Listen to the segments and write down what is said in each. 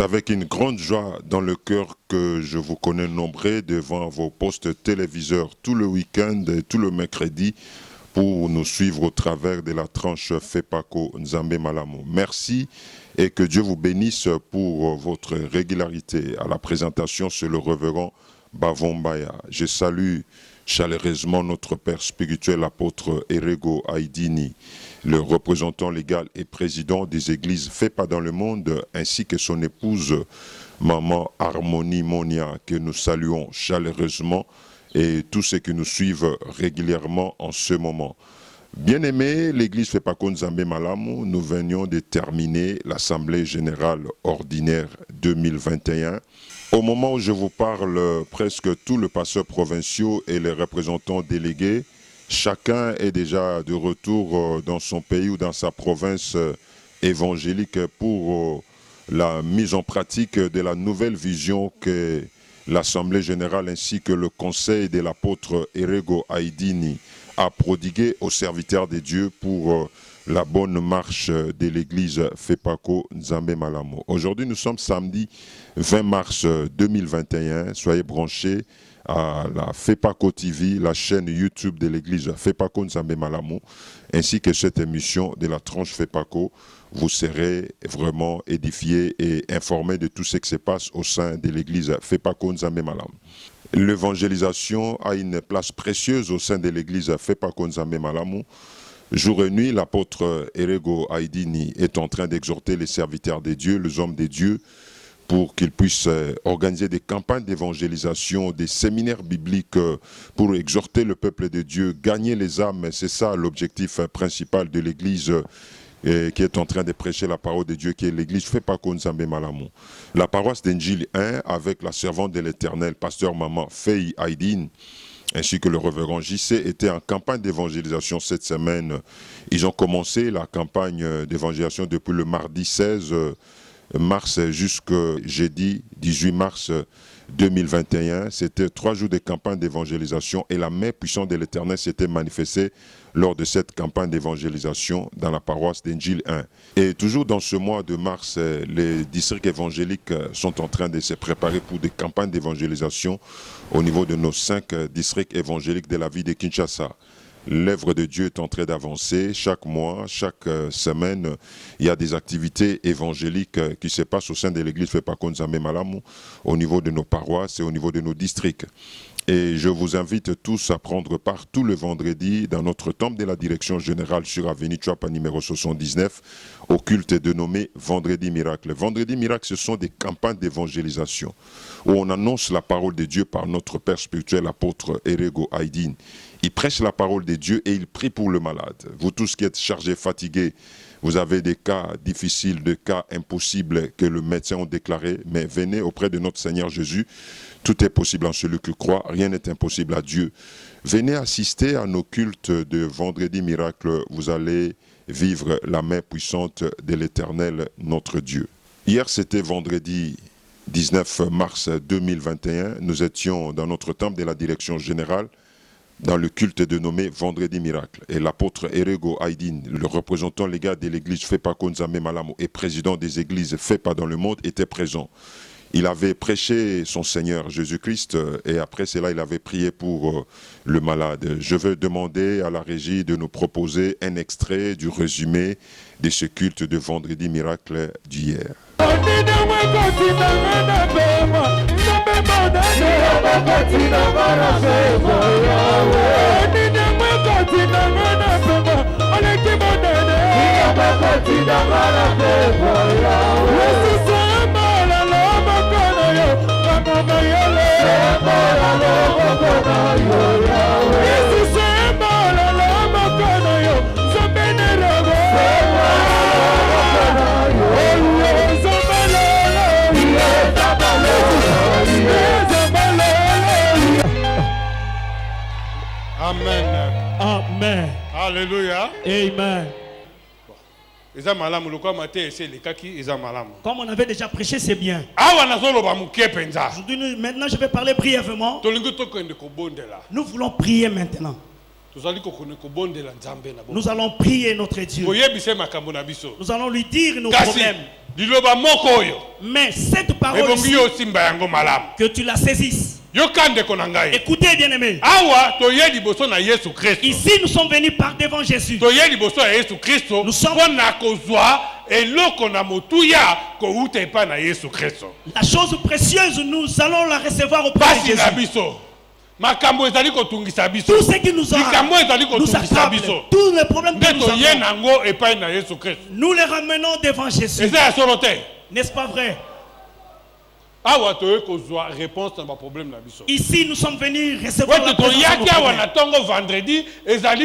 avec une grande joie dans le cœur que je vous connais nombreux devant vos postes téléviseurs tout le week-end et tout le mercredi pour nous suivre au travers de la tranche FEPACO Nzambe Malamu. Merci et que Dieu vous bénisse pour votre régularité. À la présentation, c'est le révérend Bavombaya. Je salue chaleureusement notre père spirituel, apôtre Erego Aidini, le représentant légal et président des églises FEPA dans le monde, ainsi que son épouse, maman Harmonie Monia, que nous saluons chaleureusement, et tous ceux qui nous suivent régulièrement en ce moment. Bien-aimés, l'église FEPACO Nzambe Malamu, nous venions de terminer l'Assemblée Générale Ordinaire 2021. Au moment où je vous parle, presque tous les pasteurs provinciaux et les représentants délégués, chacun est déjà de retour dans son pays ou dans sa province évangélique pour la mise en pratique de la nouvelle vision que l'Assemblée Générale ainsi que le Conseil de l'apôtre Erego Aidini a prodigué aux serviteurs de Dieu pour la bonne marche de l'église FEPACO Nzambe Malamu. Aujourd'hui, nous sommes samedi 20 mars 2021. Soyez branchés à la FEPACO TV, la chaîne YouTube de l'église FEPACO Nzambe Malamu, ainsi que cette émission de la tranche FEPACO. Vous serez vraiment édifiés et informés de tout ce qui se passe au sein de l'église FEPACO Nzambe Malamu. L'évangélisation a une place précieuse au sein de l'église FEPACO Nzambe Malamu. Jour et nuit, l'apôtre Erego Aidini est en train d'exhorter les serviteurs de Dieu, les hommes de Dieu, pour qu'ils puissent organiser des campagnes d'évangélisation, des séminaires bibliques pour exhorter le peuple de Dieu, gagner les âmes. C'est ça l'objectif principal de l'église qui est en train de prêcher la parole de Dieu, qui est l'église FEPACO Nzambe Malamu. La paroisse d'Engil 1, avec la servante de l'Éternel, pasteur maman Fei Aidin, ainsi que le révérend JC, étaient en campagne d'évangélisation cette semaine. Ils ont commencé la campagne d'évangélisation depuis le mardi 16 mars jusqu'au jeudi 18 mars 2021. C'était 3 jours de campagne d'évangélisation et la main puissante de l'Éternel s'était manifestée lors de cette campagne d'évangélisation dans la paroisse d'Engil 1. Et toujours dans ce mois de mars, les districts évangéliques sont en train de se préparer pour des campagnes d'évangélisation au niveau de nos 5 districts évangéliques de la ville de Kinshasa. L'œuvre de Dieu est en train d'avancer. Chaque mois, chaque semaine, il y a des activités évangéliques qui se passent au sein de l'église FEPACO Nzambe Malamu, au niveau de nos paroisses et au niveau de nos districts. Et je vous invite tous à prendre part tous les vendredis dans notre temple de la direction générale sur avenue Chouapa numéro 79 au culte dénommé Vendredi Miracle. Vendredi Miracle, ce sont des campagnes d'évangélisation où on annonce la parole de Dieu par notre père spirituel, apôtre Erego Aidin. Il prêche la parole de Dieu et il prie pour le malade. Vous tous qui êtes chargés, fatigués, vous avez des cas difficiles, des cas impossibles que le médecin a déclaré, mais venez auprès de notre Seigneur Jésus. Tout est possible en celui qui croit, rien n'est impossible à Dieu. Venez assister à nos cultes de Vendredi Miracle. Vous allez vivre la main puissante de l'Éternel, notre Dieu. Hier, c'était vendredi 19 mars 2021. Nous étions dans notre temple de la direction générale dans le culte dénommé Vendredi Miracle. Et l'apôtre Erego Aidin, le représentant légal de l'église FEPACO Nzambe Malamu et président des églises FEPA dans le monde, était présent. Il avait prêché son Seigneur Jésus-Christ et après cela, il avait prié pour le malade. Je veux demander à la régie de nous proposer un extrait du résumé de ce culte de Vendredi Miracle d'hier. Amen. Amen. Alléluia. Amen. Comme on avait déjà prêché, c'est bien. Aujourd'hui, maintenant, je vais parler brièvement. Nous voulons prier maintenant. Nous allons prier notre Dieu. Nous allons lui dire nos problèmes. Mais cette parole ici, que tu la saisisses. Écoutez, bien-aimés. Ici, nous sommes venus par devant Jésus. Nous sommes... La chose précieuse, nous allons la recevoir auprès de Jésus. Tout ce qui nous accable, tous les problèmes que nous avons, nous les ramenons devant Jésus. N'est-ce pas vrai? Ici, nous sommes venus recevoir la présence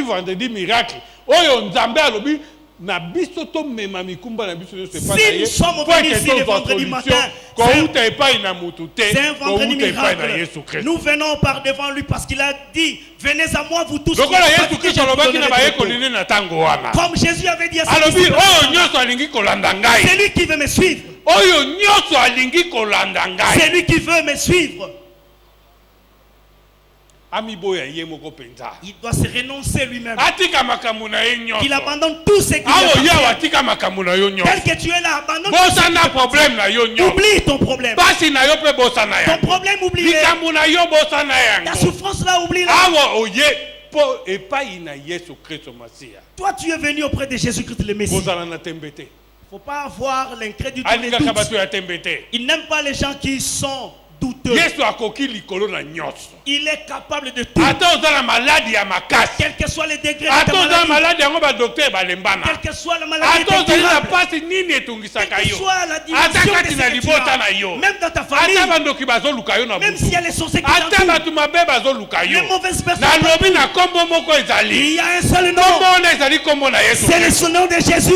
vendredi miracle. Si nous sommes venus ici le vendredi matin, c'est un vendredi miracle. Nous venons par devant lui parce qu'il a dit, venez à moi vous tous. Comme Jésus avait dit à ses disciples, c'est lui qui veut me suivre. C'est lui qui veut me suivre. Il doit se renoncer lui-même. Qu'il abandonne tout ce qu'il a. Tel que tu es là, abandonne tout ce qu'il a. Oublie ton problème. Ton problème, oublie. Ta souffrance là, oublie-la. Toi, tu es venu auprès de Jésus-Christ le Messie. Il ne faut pas avoir l'incrédulité. Il n'aime pas les gens qui sont douteux. Il est capable de tout. Quel que soit le degré de ta maladie, quel que soit la maladie, quelle que soit la dimension de ce que tu as, même dans ta famille, même si elle est censée les mauvaises personnes, il y a un seul nom, c'est le nom de Jésus.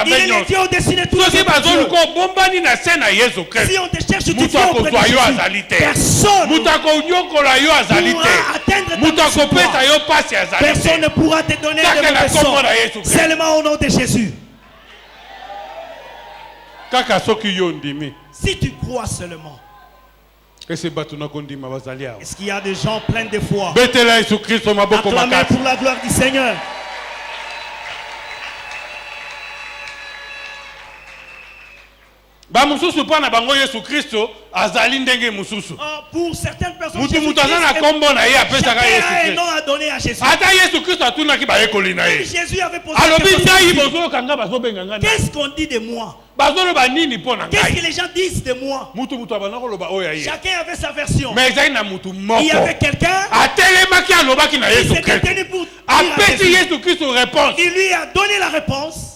Il est le Dieu au-dessus de tout. Si on te cherche, tu viens auprès de Jésus. Personne ne pourra te donner de mauvais sort. Seulement au nom de Jésus. Si tu crois seulement. Est-ce qu'il y a des gens pleins de foi? Acclamez pour la gloire du Seigneur. Pour certaines personnes, chacun a un nom à donner à Jésus. Jésus avait posé qu'est-ce qu'on dit de moi? Qu'est-ce que les gens disent de moi? Chacun avait sa version. Mais il y avait quelqu'un qui s'était tenu pour dire il lui a donné la réponse.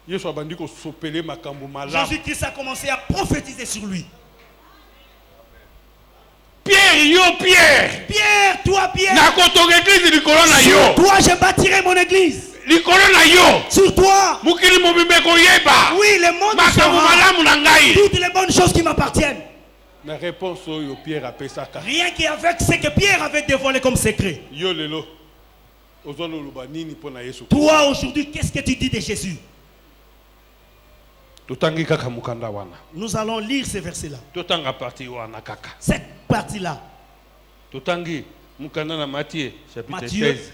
Jésus-Christ a commencé à prophétiser sur lui. Pierre, toi Pierre, sur toi je bâtirai mon église. Sur toi, oui, le monde saura toutes les bonnes choses qui m'appartiennent. Rien qu'avec ce que Pierre avait dévoilé comme secret. Toi aujourd'hui, qu'est-ce que tu dis de Jésus? Nous allons lire ces versets-là. Cette partie-là. Matthieu, chapitre 13.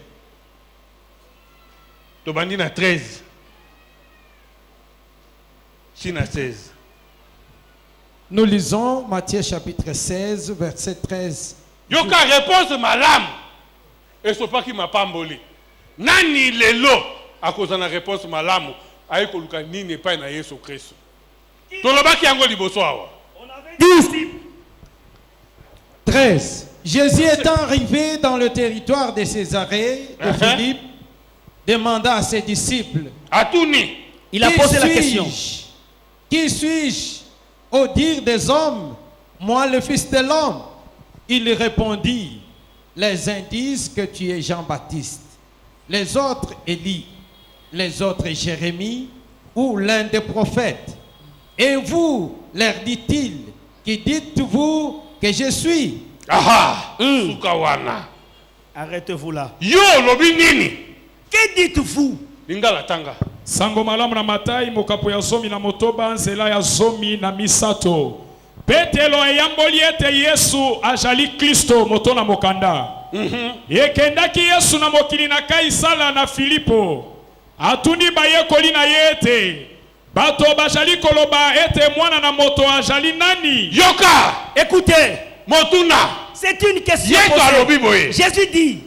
Tobandina 13. China 16. Nous lisons Matthieu chapitre 16, verset 13. Yoka réponse malam. Et ce pas qui m'a pas embolé. Nani lelo à cause de la réponse malamu. 13. Jésus étant arrivé dans le territoire de Césarée de Philippe, demanda à ses disciples, il a posé la question, qui suis-je au dire des hommes, moi le Fils de l'homme? Il répondit, les uns disent que tu es Jean-Baptiste, les autres Élie, les autres Jérémie ou l'un des prophètes. Et vous, leur dit-il, qui dites-vous que je suis? Arrêtez-vous là. Yo lobi nini? Que dites-vous? Lingala tanga. Sango malamu na matai mokapo ya zomi na motoba nzela ya zomi na misato. Petelo eyamboli ete Yesu ajali Kristo moto na mokanda. Yekendaki Yesu na mokili na Kaisala na Filipo. Atuni baye kolina yete. Bato bajali koloba ete mwana na moto ajali nani? Yoka! Écoutez. Motuna. C'est une question posée. Jésus dit.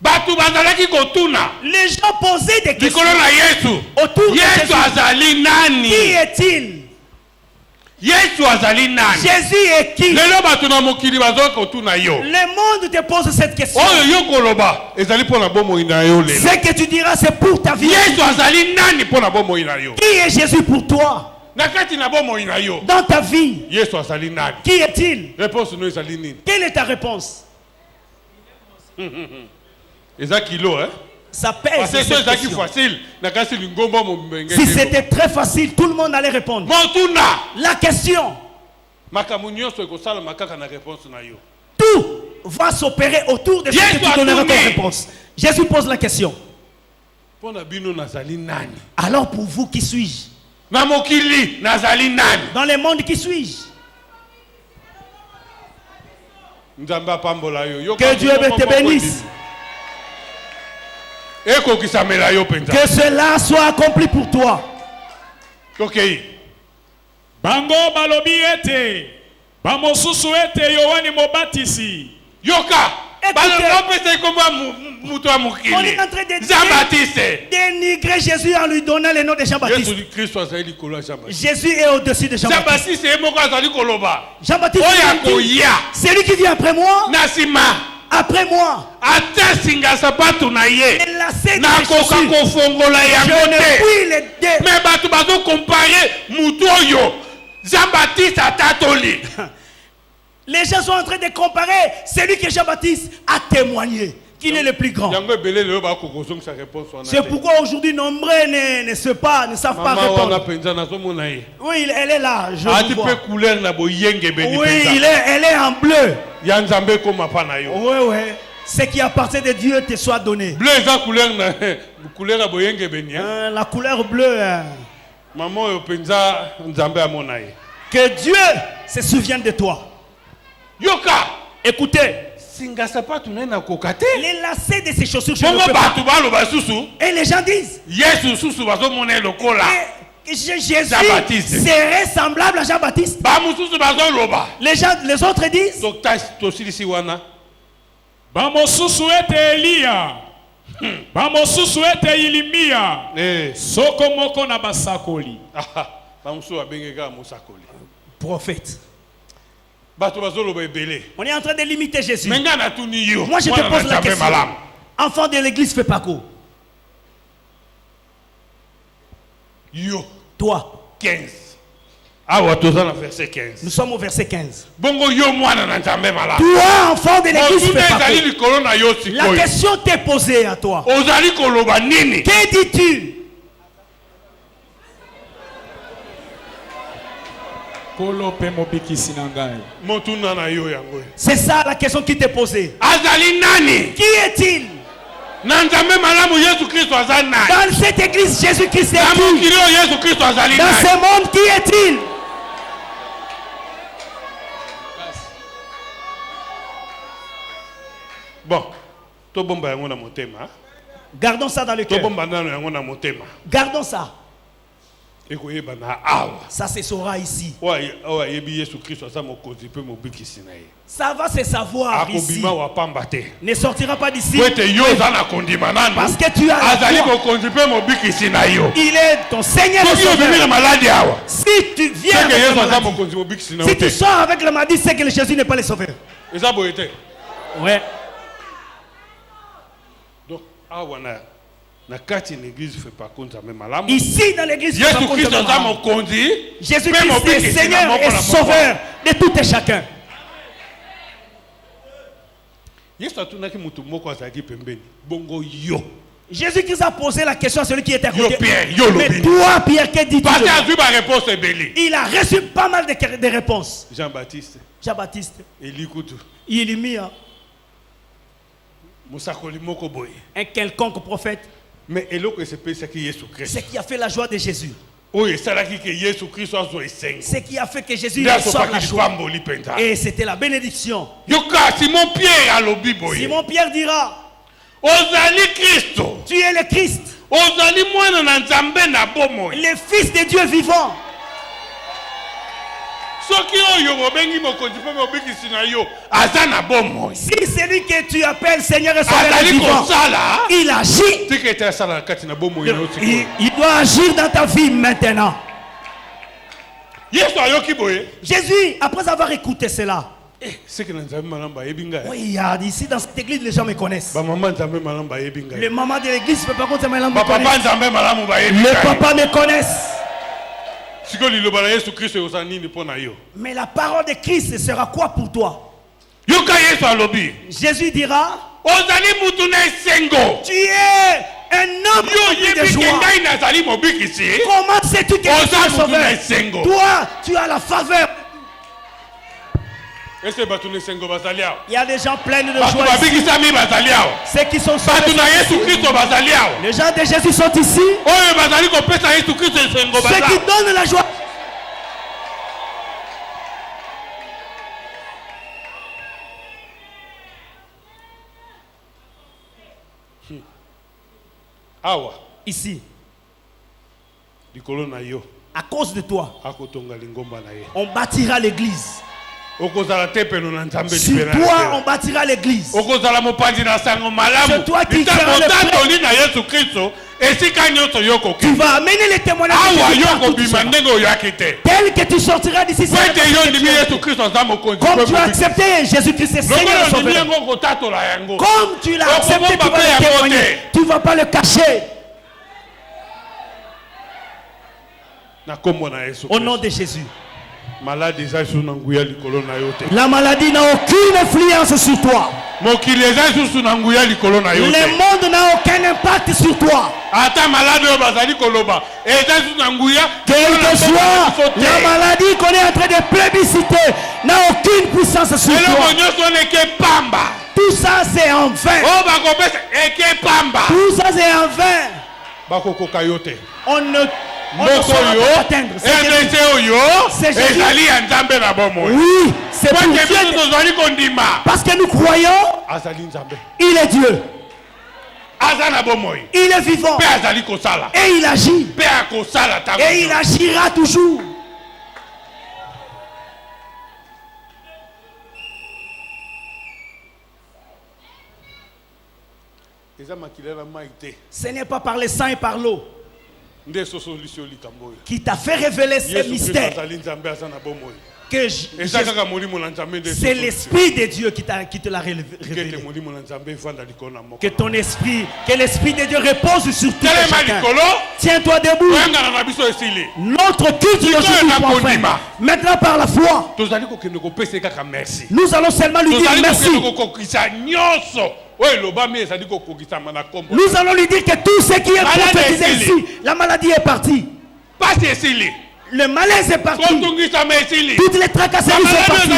Batu bazalaki kotuna. Les gens posaient des questions. Autour de Jésus. Azali nani? Qui est-il? Jésus est qui? Le monde te pose cette question. Ce que tu diras, c'est pour ta vie. Qui est Jésus pour toi? Dans ta vie, qui est-il? Quelle est ta réponse? Ça pèse. Si c'était très facile, tout le monde allait répondre. La question. Tout va s'opérer autour de ce que tu donneras comme réponse. Jésus pose la question. Alors pour vous, qui suis-je? Dans le monde, qui suis-je? Que Dieu te bénisse. Que cela soit accompli pour toi. Ok. Bango balobi ete. Bamosusu ete Yohane Mobatisi. Yoka. On est en train de dénigrer Jésus en lui donnant le nom de Jean-Baptiste. Jésus est au-dessus de Jean-Baptiste. Jean-Baptiste, c'est lui qui vient après moi. Après moi, je ne puis les deux. Jean-Baptiste a tatoli. Les gens sont en train de comparer celui que Jean-Baptiste a témoigné qu'il est le plus grand. C'est pourquoi aujourd'hui nombreux ne savent pas répondre. Oui, elle est là. Je vous vois. Oui, elle est en bleu. Oui, oui. Ce qui appartient de Dieu te soit donné. La couleur bleue. Que Dieu se souvienne de toi. Yoka, écoutez. Les lacets de ces chaussures, je ne peux pas. Et les gens disent Jésus serait semblable à Jean-Baptiste. Les autres disent Bamosusu ete Elia. Bamosusu ete Ilimia. Soko moko na basakoli. Prophète. On est en train de limiter Jésus. Moi je te pose la question. Enfant de l'église Fepako. Toi. 15. Nous sommes au verset 15. Toi, enfant de l'église Fepako. La question t'est posée à toi. Que dis-tu? C'est ça la question qui t'est posée. Qui est-il? Dans cette église, Jésus-Christ est qui? Dans ce monde, qui est-il? Bon, gardons ça dans le cœur. Gardons ça. Ça se saura ici. Ça va se savoir ici. Ne sortira pas d'ici. Parce que tu as la foi. Il est ton Seigneur. Si tu viens avec la maladie, si tu sors avec la maladie, c'est que Jésus n'est pas le sauveur. Ouais. Donc, ici dans l'église, Jésus-Christ est Seigneur et Sauveur de tout et chacun. Jésus-Christ a posé la question à celui qui était à côté. Mais toi, Pierre, que dis-tu? Il a reçu pas mal de réponses. Jean-Baptiste. Ilimia. Un quelconque prophète. Mais ce qui a fait la joie de Jésus. Ce qui a fait que Jésus reçoive la joie. Et c'était la bénédiction. Simon Pierre dira: tu es le Christ. Le Fils de Dieu vivant. Si c'est lui que tu appelles Seigneur et Sauveur vivant, il agit. Il doit agir dans ta vie maintenant. Jésus, après avoir écouté cela, oui, ici dans cette église, les gens me connaissent. Le maman de l'église, par contre, le papa me connaissent. Mais la parole de Christ sera quoi pour toi? Jésus dira, tu es un homme de joie. Comment sais-tu que tu es sauveur? Toi, tu as la faveur. Il y a des gens pleins de joie ici. Ceux qui sont sauvés, les gens de Jésus sont ici. Ceux qui donnent la joie. Ici, à cause de toi, on bâtira l'église. Sur toi, on bâtira l'église. C'est toi qui feras le prêtre. Tu vas amener les témoignages tel que tu sortiras d'ici. Comme tu as accepté Jésus-Christ, Seigneur Sauveur. Comme tu l'as accepté, tu vas le témoigner. Tu ne vas pas le cacher. Au nom de Jésus. La maladie n'a aucune influence sur toi. Le monde n'a aucun impact sur toi. Quelle que soit la maladie qu'on est en train de plébisciter, n'a aucune puissance sur toi. Tout ça c'est en vain. Tout ça c'est en vain. On ne atteindre. C'est Jésus. Oui, c'est pour Dieu. Parce que nous croyons, il est Dieu. Il est vivant. Et il agit. Et il agira toujours. Ce n'est pas par le sang et par l'eau qui t'a fait révéler ces mystères. C'est l'Esprit de Dieu qui te l'a révélé. Que ton esprit, que l'Esprit de Dieu repose sur tout chacun. Tiens-toi debout. Notre culte d'aujourd'hui prend fin. Maintenant par la foi, nous allons seulement lui dire merci. Nous allons lui dire que tout ce qui est prophétisé ici, la maladie est partie. Le malaise est parti. Toutes les tracasseries sont parties.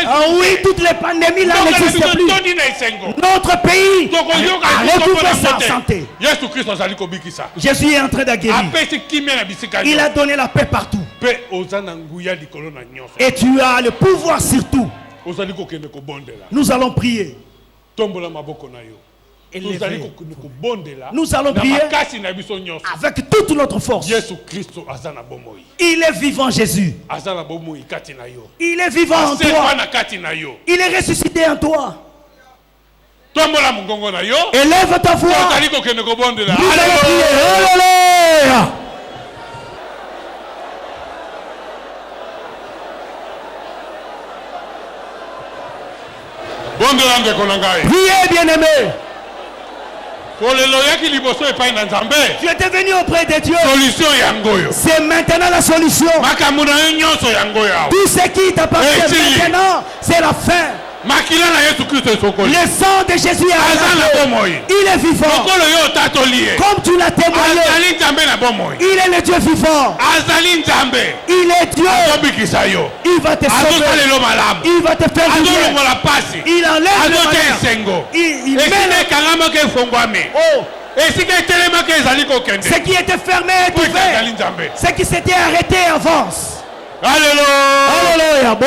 Ah oui, toutes les pandémies là n'existent plus. Notre pays a retrouvé sa santé. Jésus est en train de guérir. Il a donné la paix partout. Et tu as le pouvoir sur tout. Nous allons prier. Nous allons prier avec toute notre force. Il est vivant, Jésus. Il est vivant en toi. Il est ressuscité en toi. Élève ta voix. Nous allons prier. Alléluia. Priez, bien-aimé. Tu étais venu auprès de Dieu. C'est maintenant la solution. Tout ce qui t'appartient maintenant, c'est la fin. Le sang de Jésus est arrivé. Il est vivant. Comme tu l'as témoigné. Il est le Dieu vivant. Il est Dieu. Il va te sauver. Il va te faire du bien. Il enlève le malheur. Il met ce qui était fermé est ouvert. Ce qui s'était arrêté avance. Alléluia.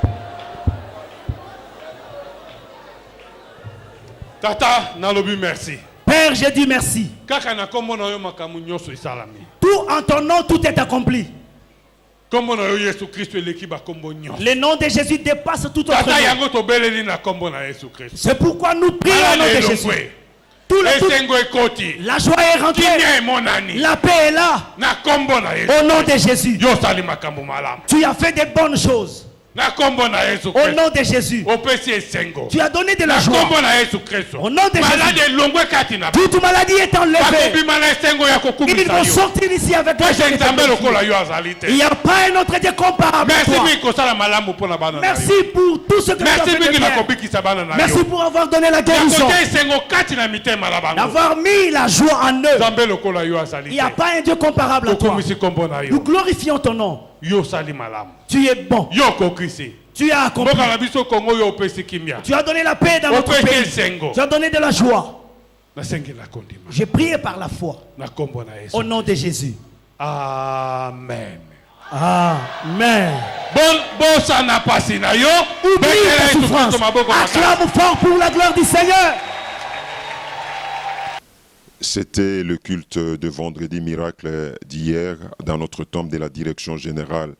Tata, nalobi merci. Père, Seigneur, je dis merci. Tout en ton nom, tout est accompli. Le nom de Jésus dépasse tout autre nom. C'est pourquoi nous prions au nom de Jésus. La joie est rentrée. La paix est là. Au nom de Jésus. Tu as fait de bonnes choses. Au nom de Jésus. Tu as donné de la joie. Au nom de Jésus. Toute maladie est enlevée. Ils vont sortir ici avec toi. Il n'y a pas un autre Dieu comparable à toi. Merci pour tout ce que tu as fait. Merci pour avoir donné la guérison. D'avoir mis la joie en eux. Il n'y a pas un Dieu comparable à toi. Nous glorifions ton nom. Tu es bon. Tu as accompli. Tu as donné la paix dans notre pays. Tu as donné de la joie. J'ai prié par la foi. Au nom de Jésus. Amen. Amen. Oublie ta souffrance. Acclame fort pour la gloire du Seigneur. C'était le culte de vendredi miracle d'hier dans notre temple de la direction générale.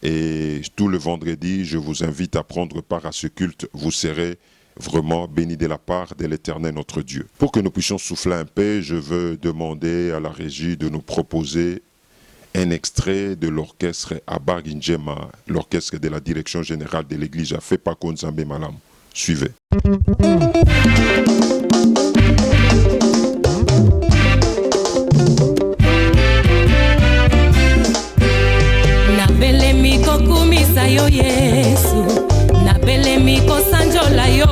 Et tout le vendredi, je vous invite à prendre part à ce culte. Vous serez vraiment bénis de la part de l'Éternel notre Dieu. Pour que nous puissions souffler un peu, je veux demander à la régie de nous proposer un extrait de l'orchestre Abarginjema, l'orchestre de la direction générale de l'église à Fepako Nzambe Malam. Suivez. Napelemi kokumisa yo Yesu, napelemi kosanjola yo,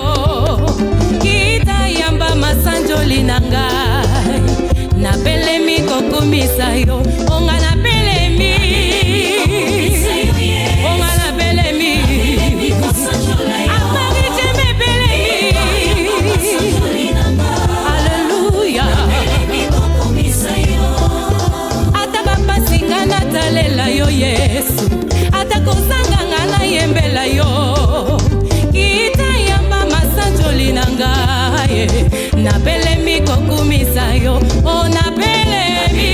kita yamba masanjoli nangai, napelemi kokumisa yo, onga napelemi, onga napelemi, apagi jeme pelemi, hallelujah, atabapa singana talela yo Yesu. Atakozanga na yembela yo kita yamba masanjoli nangaye napelemi kokumisa yo o napelemi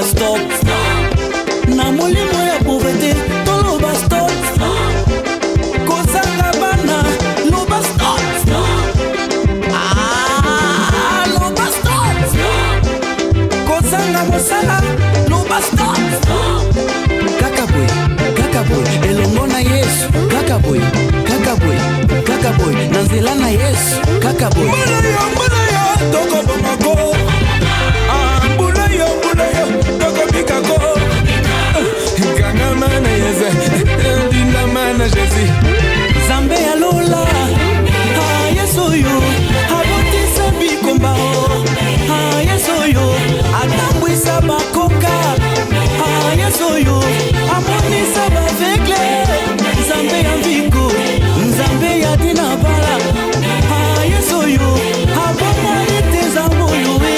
Stop. Na molimo ya pauvreté, tolo ba stop. Kozanga bana, no ba stop. Ah, no ba stop. Kozanga mosala, no ba stop. Kakaboy, elongo na Yesu. Kakaboy, na nzela na Yesu. Kakaboy. Mbona yo, toko bomako. Mbona yo, toko bikako. Kanga mana yeze, dinda mana Jésus. Zambe ya lola, Yesu yo, abotisa bikombao. Yesu yo, atambwisa bakoka. Yesu yo, amonisa bavekle. Zambe ya viko, Zambe ya dinabala. Yesu yo, aboma iteza moyo we.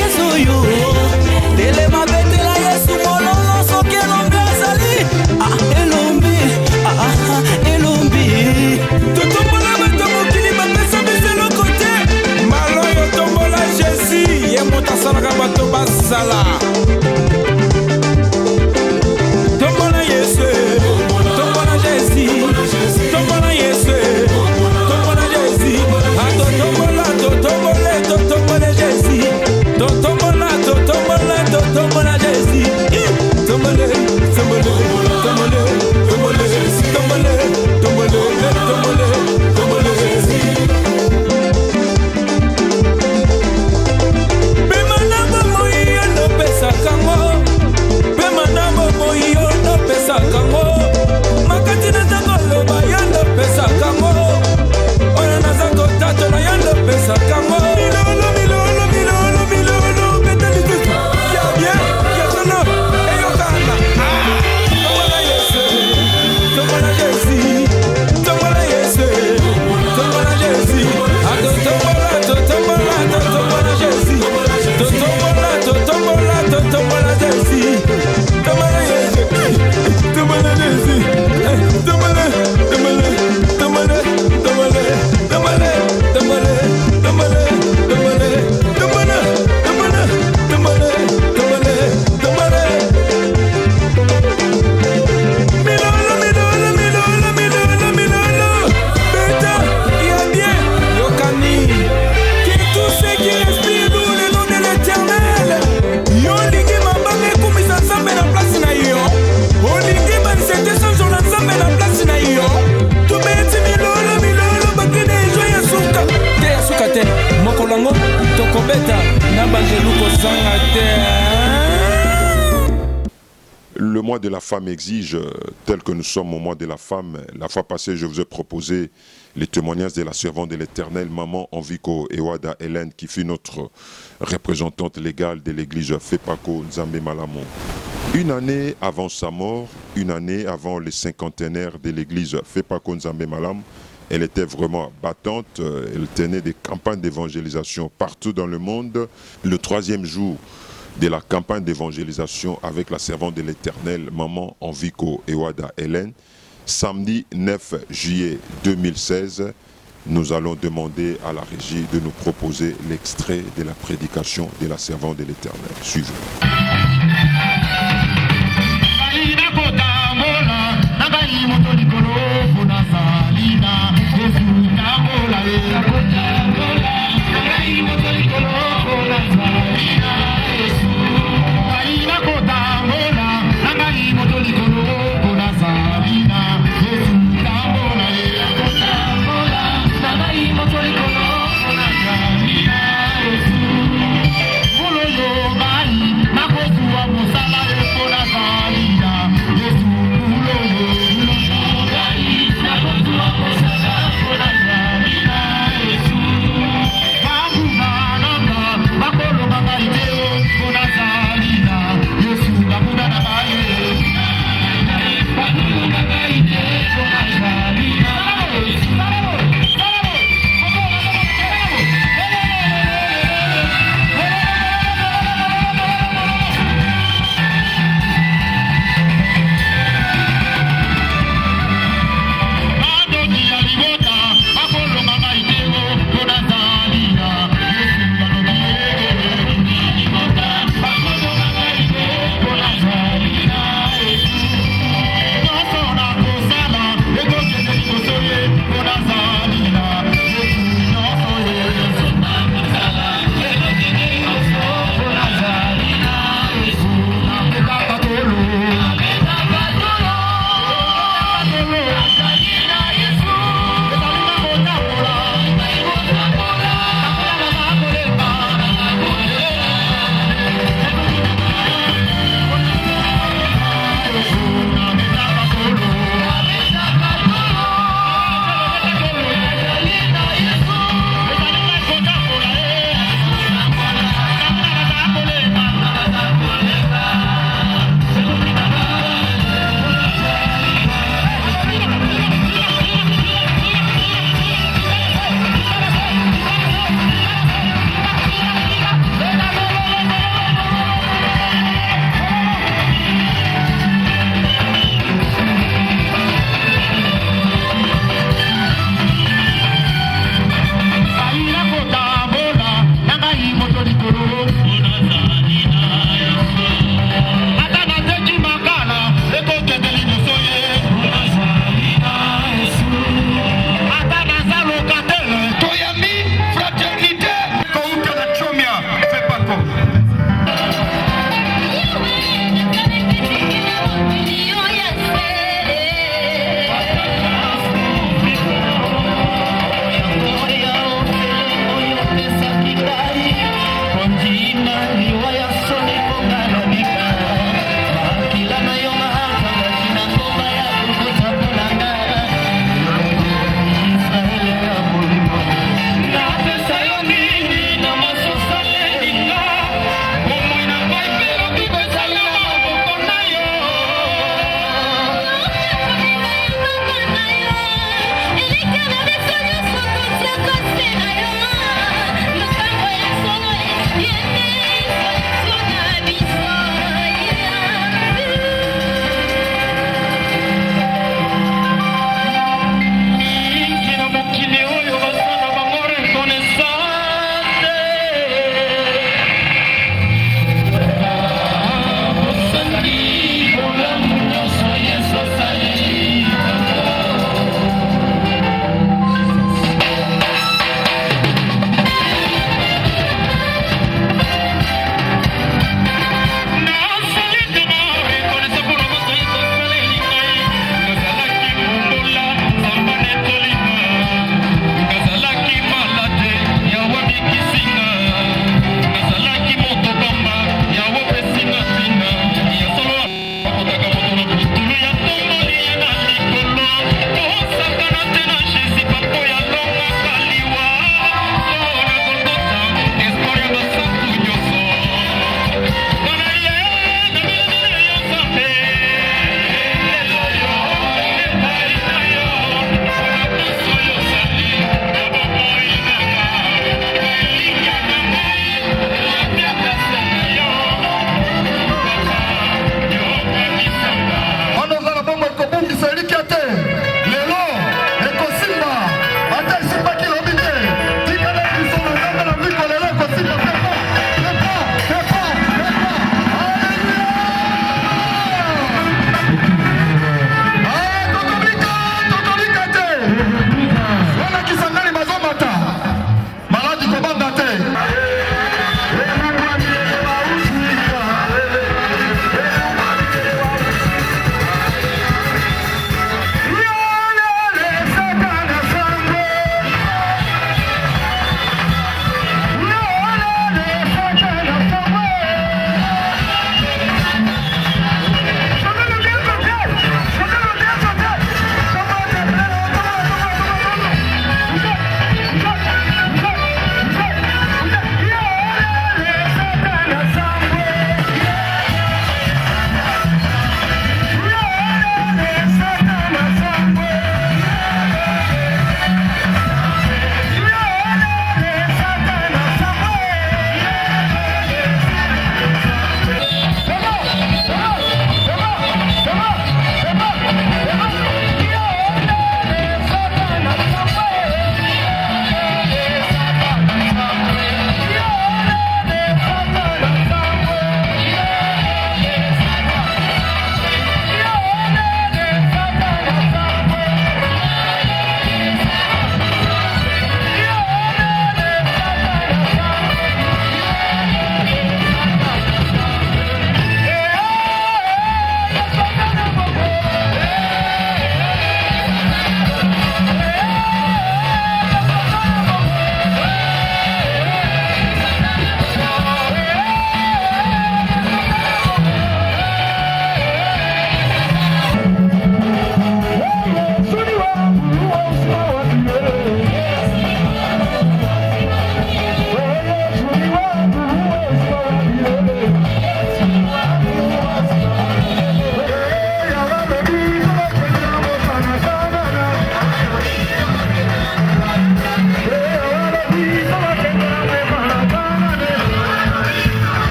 Yesu yo, dele mabetela Yesu mololo soke lombe azali. Elombi. Totombola bato mokili bapesa bese le côté. Maloyo tombola Jésus, ye mota salaka bato basala. Tombola Yesu, tombola Jésus, tombola Yesu, tombola Jésus. Tombola Jésus, tombola Jésus. Tombola. Bemanabo moyo no pesa kango. Makati na zangolo ba yando pesa kango. Ona na zango tato na yando pesa kango. Milolo betali tu. Ya bien, ya sono. Eyo kana. Tombola Yesu. Tombola Jésus. Tombola Jésus. Tombola Jésus. Tombola Jésus. Tombola Jésus. Le mois de la femme exige, tel que nous sommes au mois de la femme. La fois passée, je vous ai proposé les témoignages de la servante de l'Éternel, Maman Enviko Ewada Hélène, qui fut notre représentante légale de l'église Fepako Nzambe Malamon. Une année avant sa mort, une année avant les cinquantenaires de l'église Fepako Nzambe Malam, elle était vraiment battante. Elle tenait des campagnes d'évangélisation partout dans le monde. Le 3e jour de la campagne d'évangélisation avec la servante de l'Éternel, Maman Enviko Ewada Hélène, samedi 9 juillet 2016, nous allons demander à la régie de nous proposer l'extrait de la prédication de la servante de l'Éternel. Suivez. Yesu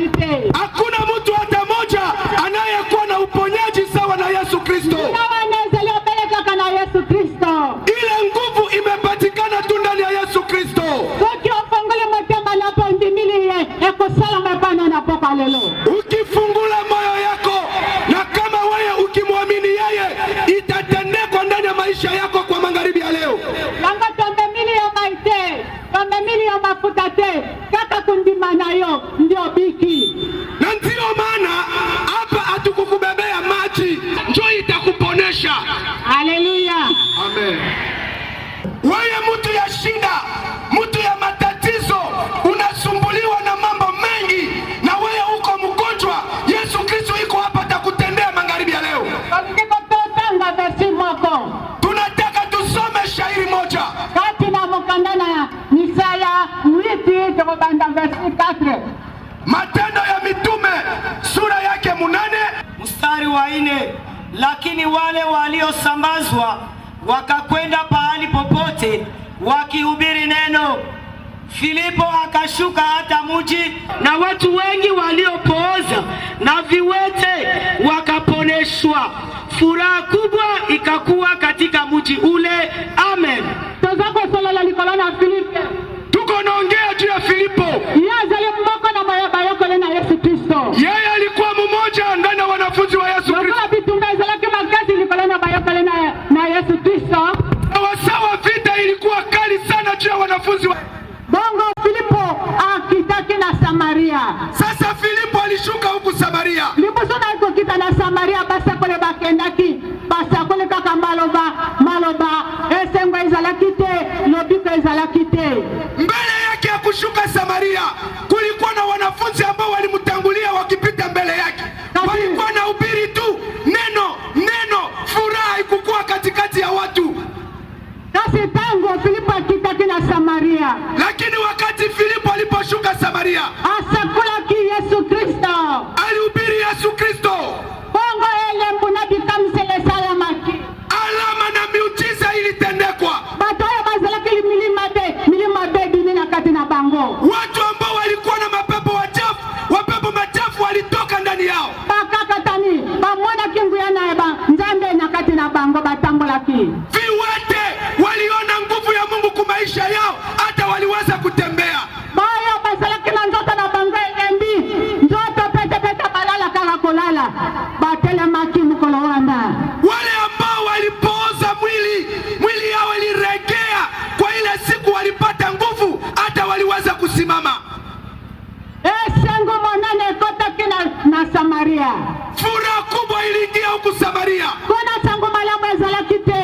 Hakuna mtu hata moja anayekuwa na uponyaji sawa na Yesu Kristo. Ile nguvu imepatikana tu ndani ya Yesu Kristo. Ukifungula moyo yako na kama wewe ukimwamini yeye, itatendekwa ndani ya maisha yako kwa magharibi ya leo. Na ndio maana hapa hatukukubebea maji, njoo itakuponesha. Haleluya. Amen. Wewe mtu ya shida, mtu ya matatizo, unasumbuliwa na mambo mengi na wewe uko mgonjwa, Yesu Kristo yuko hapa atakutendea magharibi ya leo. Tunataka tusome shairi moja. Matendo ya Mitume sura yake 8 mstari wa 4. Lakini wale waliosambazwa wakakwenda pahali popote wakihubiri neno. Filipo akashuka hata mji, na watu wengi waliopooza na viwete wakaponeshwa. Furaha kubwa ikakuwa katika mji ule. Amen. Tuko naongea juu ya Filipo. Yeye alikuwa mmoja ndani ya wanafunzi wa Yesu Kristo. Sawa, vita ilikuwa kali sana juu ya wanafunzi wa Bongo. Filipo akitaki na Samaria. Sasa Filipo alishuka huku Samaria. Filipo sona iko kita na Samaria, basa kule bakendaki, basa kule kaka maloba esengwa izalakite, lobiko izalakite. Mbele yake ya kushuka Samaria kulikuwa na wanafunzi ambao walimtangulia wakipita mbele yake. Walikuwa na ubiri tu neno, furaha ikukua katikati ya watu. Kasi tangu Filipo akitaki na Samaria. Lakini wakati Filipo aliposhuka Samaria, asakula ki Yesu Kristo, alihubiri Yesu Kristo. Bongo ele mbuna bikamsele salamaki. Alama na miujiza ilitendekwa. Batoya bazalaki milima bebi nina kati na bango. Watu ambao walikuwa na mapepo machafu walitoka ndani yao. Bakakatani bamwona kingu yana eba nzambe na kati na bango batambulaki. Viwete waliona nguvu ya Mungu kwa maisha yao, hata waliweza kutembea. Baya basalaki na njoto na bango endi. Njoto pete balala kaka kolala. Batele maki mukolo wanda. Wale ambao walipooza mwili yao iliregea, kwa ile siku walipata nguvu, hata waliweza kusimama. Esengo monane kota kina na Samaria. Furaha kubwa iliingia huku Samaria. Kuna tangu malamu ezalakite.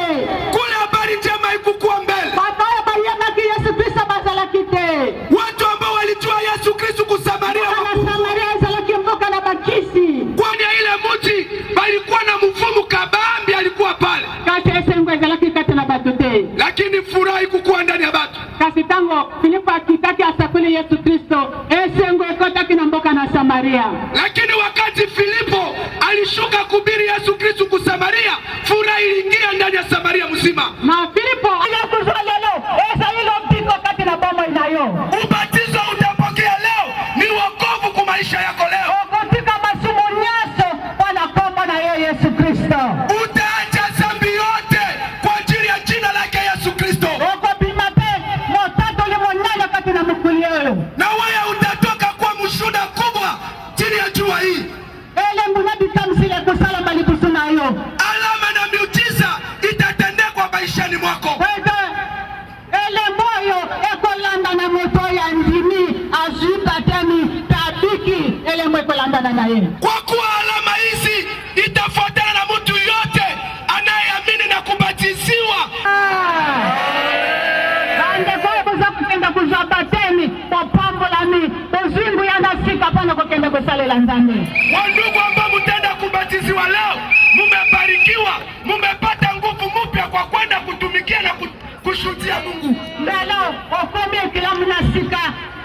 Kule habari njema ikukua mbele. Bataya bayamaki Yesu Kristo bazalakite. Watu ambao walijua Yesu Kristo kusamaria na Samaria ezalaki mboka na bakisi. Kwani ile mji balikuwa na mfumu kabambi alikuwa pale. Kasi esengo ezalaki kati na batute. Lakini furaha ikukua ndani ya batu. Kasi tango Filipo akitaki asakuli Yesu Kristo, esengo ekota kina mboka na Samaria. Lakini wakati Filipo alishuka kuhubiri Yesu Kristo kusamaria, furaha iliingia ndani ya Samaria mzima. Na Filipo aliyekuzwa leo, esa hilo mpiko kati na bomo inayo. Ubatizo utapokea leo ni wokovu kwa maisha yako leo. Katika masumo nyaso wanakomba na yeye Yesu Kristo. Utaacha dhambi yote kwa ajili ya jina lake Yesu Kristo. Na wewe utatoka kwa mshuhuda kubwa chini ya jua hii. Alama na miujiza itatendekwa maishani mwako. Kwa kuwa alama hizi itafuatana na mtu yote anayeamini na kubatiziwa. Wandugu ambao mtenda kubatiziwa leo, mumebarikiwa, mumepata nguvu mpya kwa kwenda kutumikia na kushuhudia Mungu. Leo okome kila mnasika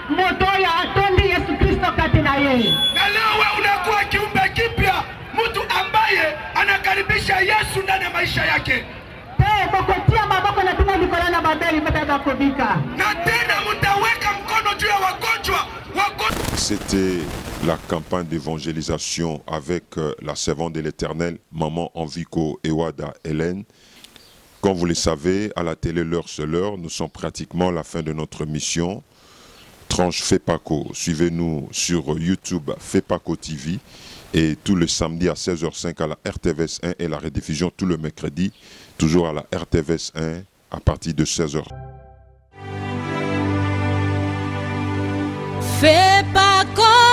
moto ya atondi Yesu Kristo kati na yeye. Na leo wewe unakuwa kiumbe kipya, mtu ambaye anakaribisha Yesu ndani ya maisha yake. Bokotia maboko na tuna nikolana babeli mpaka kubika. Na tena mtaweka mkono juu ya wagonjwa C'était la campagne d'évangélisation avec la servante de l'Éternel, Maman Envico Ewada Hélène. Comme vous le savez, à la télé, l'heure c'est l'heure. Nous sommes pratiquement à la fin de notre mission. Tranche FEPACO. Suivez-nous sur YouTube FEPACO TV. Et tous les samedis à 16h05 à la RTVS 1 et la rediffusion tout le mercredi, toujours à la RTVS 1 à partir de 16h. FEPACO.